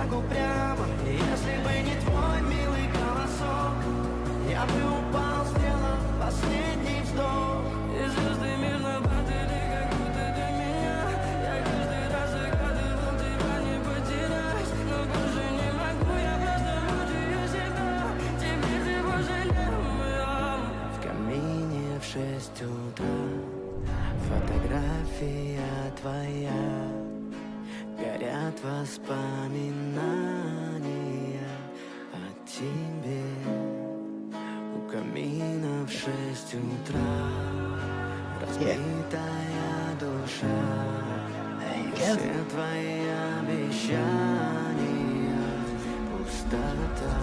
шагу прямо. И если бы не твой милый голосок, я бы упал, сделав последний вздох. И звезды между падали, как будто для меня. Я каждый раз загадывал тебя не потерять, но больше не могу, я просто мучаю себя. Теперь ты больше не моя. В камине в 6 утра фотография твоя, горят воспоминания о тебе. У камина в 6 утра разбитая душа. Все твои обещания пустота.